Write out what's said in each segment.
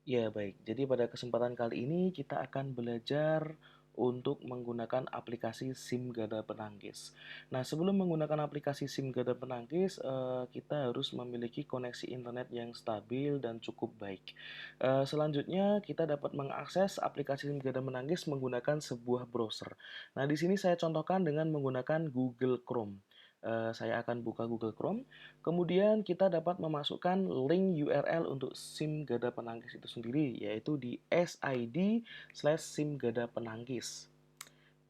Ya, baik. Jadi pada kesempatan kali ini kita akan belajar untuk menggunakan aplikasi SIM Gada Penangkis. Nah, sebelum menggunakan aplikasi SIM Gada Penangkis, kita harus memiliki koneksi internet yang stabil dan cukup baik. Selanjutnya, kita dapat mengakses aplikasi SIM Gada Penangkis menggunakan sebuah browser. Nah, di sini saya contohkan dengan menggunakan Google Chrome. Saya akan buka Google Chrome. Kemudian kita dapat memasukkan link URL untuk SIM Gada Penangkis itu sendiri, yaitu di sid/SIM Gada Penangkis.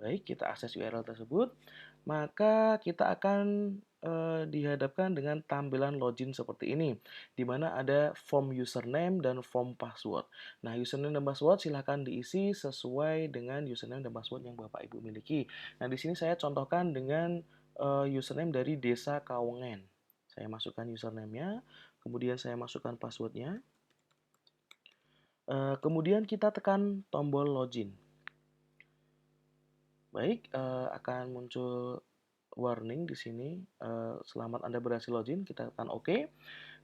Baik, kita akses URL tersebut, maka kita akan dihadapkan dengan tampilan login seperti ini, di mana ada form username dan form password. Nah, username dan password silahkan diisi sesuai dengan username dan password yang Bapak Ibu miliki. Nah, di sini saya contohkan dengan username dari Desa Kawengen. Saya masukkan username-nya, kemudian saya masukkan password-nya. Kemudian kita tekan tombol login. Baik, akan muncul warning di sini. Selamat Anda berhasil login, kita tekan OK.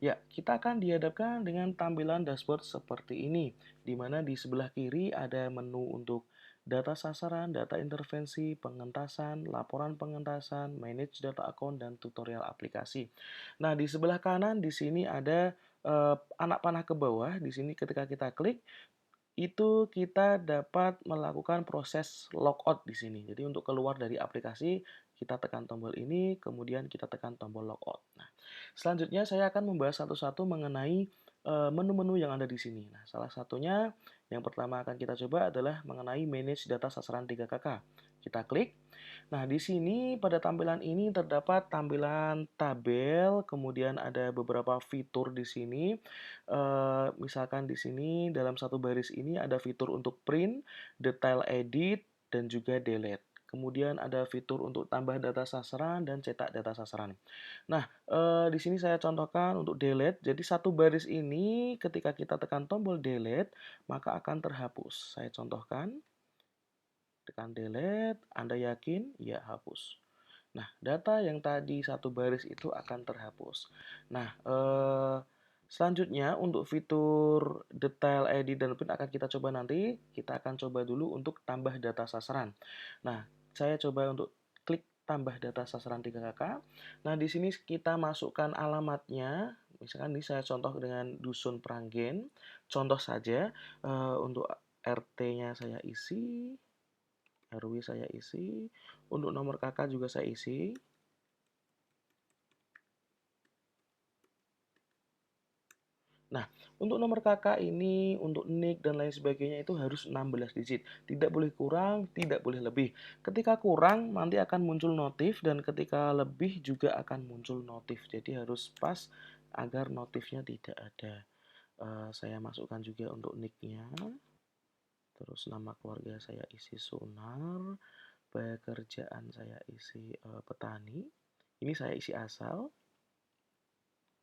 Ya, kita akan dihadapkan dengan tampilan dashboard seperti ini, di mana di sebelah kiri ada menu untuk data sasaran, data intervensi, pengentasan, laporan pengentasan, manage data account, dan tutorial aplikasi. Nah, di sebelah kanan di sini ada anak panah ke bawah. Di sini ketika kita klik, itu kita dapat melakukan proses logout di sini. Jadi untuk keluar dari aplikasi, kita tekan tombol ini, kemudian kita tekan tombol logout. Nah, selanjutnya saya akan membahas satu-satu mengenai menu-menu yang ada di sini. Nah, salah satunya yang pertama akan kita coba adalah mengenai manage data sasaran 3KK. Kita klik. Nah, di sini pada tampilan ini terdapat tampilan tabel, kemudian ada beberapa fitur di sini. Misalkan di sini dalam satu baris ini ada fitur untuk print, detail edit, dan juga delete. Kemudian ada fitur untuk tambah data sasaran dan cetak data sasaran. Nah, di sini saya contohkan untuk delete. Jadi satu baris ini ketika kita tekan tombol delete, maka akan terhapus. Saya contohkan, tekan delete, Anda yakin? Ya, hapus. Nah, data yang tadi satu baris itu akan terhapus. Nah, selanjutnya untuk fitur detail edit dan print akan kita coba nanti. Kita akan coba dulu untuk tambah data sasaran. Nah, saya coba untuk klik tambah data sasaran 3KK. Nah, di sini kita masukkan alamatnya. Misalkan ini saya contoh dengan Dusun Pranggen. Contoh saja untuk RT-nya saya isi, RW saya isi, untuk nomor KK juga saya isi. Nah, untuk nomor KK ini, untuk NIK dan lain sebagainya itu harus 16 digit. Tidak boleh kurang, tidak boleh lebih. Ketika kurang, nanti akan muncul notif, dan ketika lebih juga akan muncul notif. Jadi harus pas agar notifnya tidak ada. Saya masukkan juga untuk NIK-nya. Terus nama keluarga saya isi Sunar. Pekerjaan saya isi petani. Ini saya isi asal.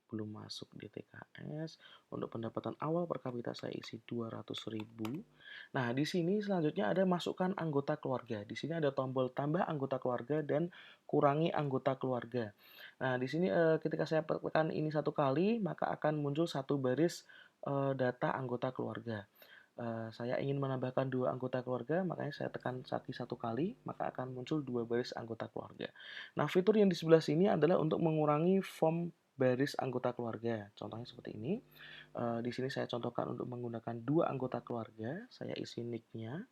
Belum masuk di TKS. Untuk pendapatan awal per kapita saya isi 200.000. Nah, di sini selanjutnya ada masukkan anggota keluarga. Di sini ada tombol tambah anggota keluarga dan kurangi anggota keluarga. Nah, di sini ketika saya tekan ini satu kali, maka akan muncul satu baris data anggota keluarga. Saya ingin menambahkan dua anggota keluarga, makanya saya tekan satu kali, maka akan muncul dua baris anggota keluarga. Nah, fitur yang di sebelah sini adalah untuk mengurangi form baris anggota keluarga. Contohnya seperti ini. Di sini saya contohkan untuk menggunakan dua anggota keluarga. Saya isi nick-nya.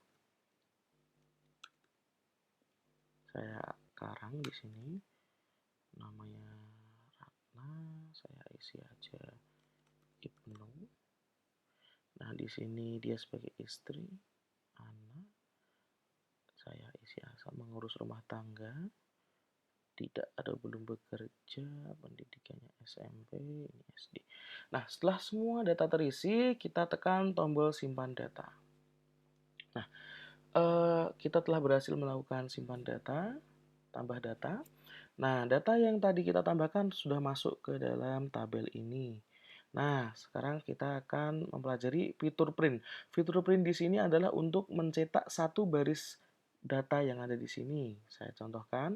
Saya karang di sini. Namanya Ratna. Saya isi aja Ibnu. Nah, di sini dia sebagai istri, anak. Saya isi asal mengurus rumah tangga. Tidak ada belum bekerja, pendidikannya SMP, ini SD. Nah, setelah semua data terisi, kita tekan tombol simpan data. Nah, kita telah berhasil melakukan simpan data, tambah data. Nah, data yang tadi kita tambahkan sudah masuk ke dalam tabel ini. Nah, sekarang kita akan mempelajari fitur print. Fitur print di sini adalah untuk mencetak satu baris data yang ada di sini. Saya contohkan.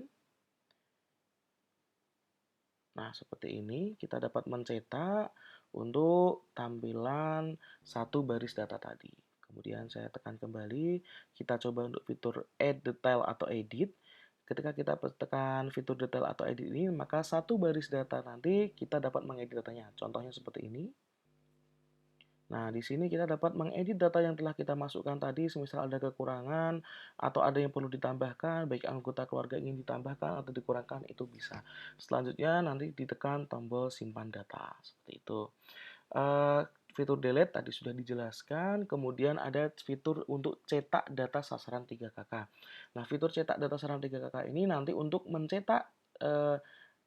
Nah, seperti ini kita dapat mencetak untuk tampilan satu baris data tadi. Kemudian saya tekan kembali, kita coba untuk fitur Add Detail atau Edit. Ketika kita tekan fitur detail atau edit ini, maka satu baris data nanti kita dapat mengedit datanya. Contohnya seperti ini. Nah, di sini kita dapat mengedit data yang telah kita masukkan tadi, semisal ada kekurangan atau ada yang perlu ditambahkan, baik anggota keluarga ingin ditambahkan atau dikurangkan, itu bisa. Selanjutnya nanti ditekan tombol simpan data, seperti itu. Fitur delete tadi sudah dijelaskan, kemudian ada fitur untuk cetak data sasaran 3KK. Nah, fitur cetak data sasaran 3KK ini nanti untuk mencetak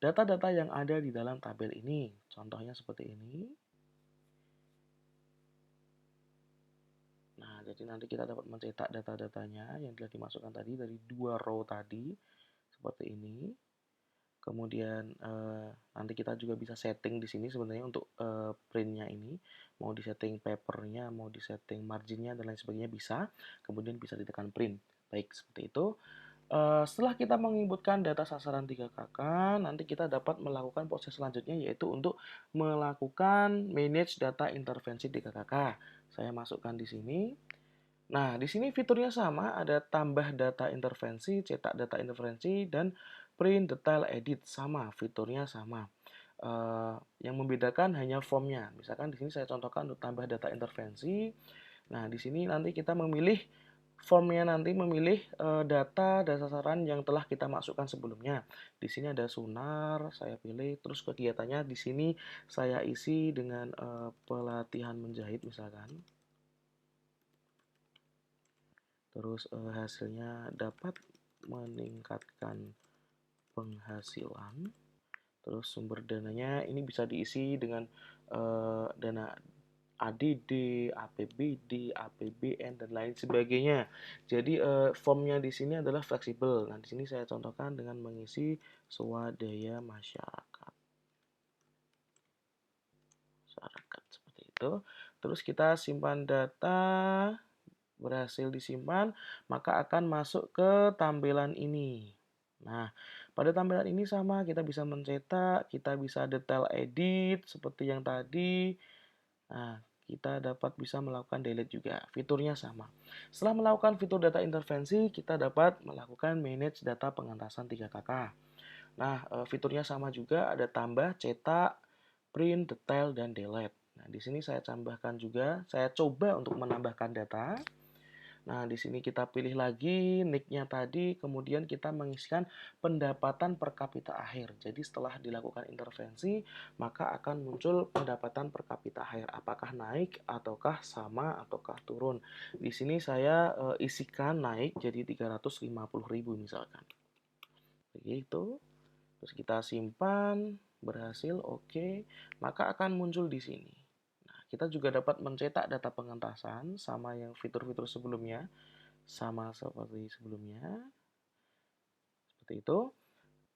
data-data yang ada di dalam tabel ini. Contohnya seperti ini. Nah, jadi nanti kita dapat mencetak data-datanya yang telah dimasukkan tadi dari 2 row tadi, seperti ini. Kemudian nanti kita juga bisa setting di sini sebenarnya untuk printnya ini, mau disetting papernya, mau disetting marginnya dan lain sebagainya bisa. Kemudian bisa ditekan print. Baik, seperti itu. Setelah kita menginputkan data sasaran 3KK, nanti kita dapat melakukan proses selanjutnya yaitu untuk melakukan manage data intervensi 3KK. Saya masukkan di sini. Nah, di sini fiturnya sama, ada tambah data intervensi, cetak data intervensi, dan print detail edit sama, fiturnya sama. Yang membedakan hanya formnya. Misalkan di sini saya contohkan untuk tambah data intervensi. Nah, di sini nanti kita memilih formnya nanti memilih data dan sasaran yang telah kita masukkan sebelumnya. Di sini ada sunar, saya pilih, terus kegiatannya di sini saya isi dengan pelatihan menjahit misalkan. Terus hasilnya dapat meningkatkan penghasilan. Terus sumber dananya ini bisa diisi dengan dana ADD, APBD, APBN dan lain sebagainya. Jadi formnya di sini adalah fleksibel. Nah, di sini saya contohkan dengan mengisi swadaya masyarakat. Masyarakat seperti itu. Terus kita simpan data, berhasil disimpan, maka akan masuk ke tampilan ini. Nah, pada tampilan ini sama, kita bisa mencetak, kita bisa detail edit seperti yang tadi. Nah, kita dapat bisa melakukan delete juga. Fiturnya sama. Setelah melakukan fitur data intervensi, kita dapat melakukan manage data pengentasan 3KK. Nah, fiturnya sama juga, ada tambah, cetak, print, detail, dan delete. Nah, di sini saya tambahkan juga, saya coba untuk menambahkan data. Nah, di sini kita pilih lagi nick-nya tadi, kemudian kita mengisikan pendapatan per kapita akhir. Jadi setelah dilakukan intervensi, maka akan muncul pendapatan per kapita akhir. Apakah naik, ataukah sama, ataukah turun. Di sini saya isikan naik jadi 350.000 misalkan. Begitu. Terus kita simpan, berhasil, oke. Maka akan muncul di sini. Kita juga dapat mencetak data pengentasan sama yang fitur-fitur sebelumnya, sama seperti sebelumnya. Seperti itu.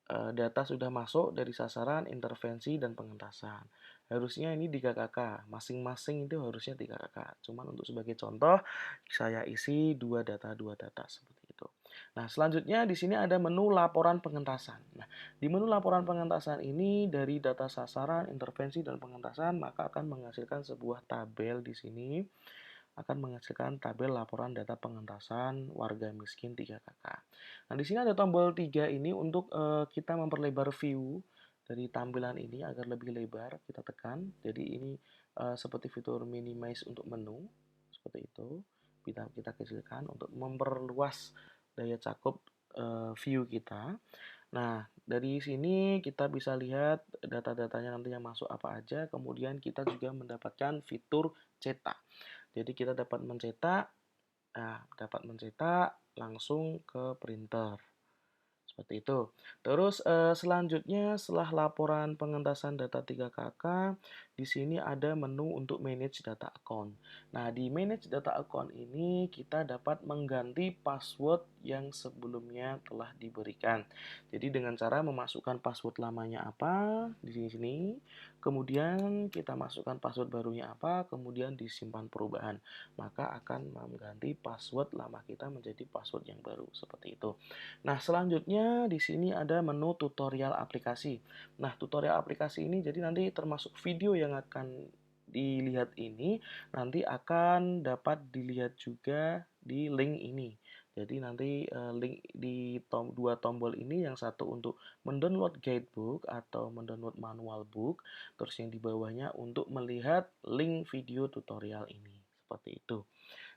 Data sudah masuk dari sasaran, intervensi, dan pengentasan. Harusnya ini 3KK, masing-masing itu harusnya 3KK. Cuman untuk sebagai contoh, saya isi dua data seperti itu. Nah, selanjutnya di sini ada menu laporan pengentasan. Nah, di menu laporan pengentasan ini dari data sasaran, intervensi, dan pengentasan, maka akan menghasilkan sebuah tabel di sini akan menghasilkan tabel laporan data pengentasan warga miskin 3KK. Nah, di sini ada tombol 3 ini untuk kita memperlebar view dari tampilan ini agar lebih lebar, kita tekan. Jadi ini seperti fitur minimize untuk menu, seperti itu. Kita kecilkan untuk memperluas daya cakup view kita. Nah, dari sini kita bisa lihat data-datanya nanti yang masuk apa aja, kemudian kita juga mendapatkan fitur cetak. Jadi kita dapat mencetak langsung ke printer. Seperti itu. Terus selanjutnya setelah laporan pengentasan data 3KK, di sini ada menu untuk manage data account. Nah, di manage data account ini kita dapat mengganti password yang sebelumnya telah diberikan. Jadi dengan cara memasukkan password lamanya apa di sini, kemudian kita masukkan password barunya apa, kemudian disimpan perubahan. Maka akan mengganti password lama kita menjadi password yang baru seperti itu. Nah, selanjutnya di sini ada menu tutorial aplikasi. Nah, tutorial aplikasi ini jadi nanti termasuk video yang yang akan dilihat ini nanti akan dapat dilihat juga di link ini. Jadi nanti link di dua tombol ini, yang satu untuk mendownload guidebook atau mendownload manual book, terus yang di bawahnya untuk melihat link video tutorial ini. Seperti itu.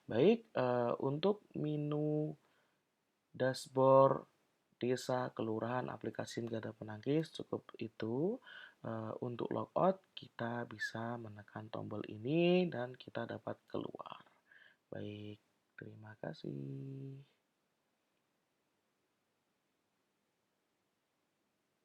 Baik, untuk menu dashboard desa, kelurahan, aplikasi Garda Penangkis cukup itu. Untuk logout kita bisa menekan tombol ini dan kita dapat keluar. Baik, terima kasih.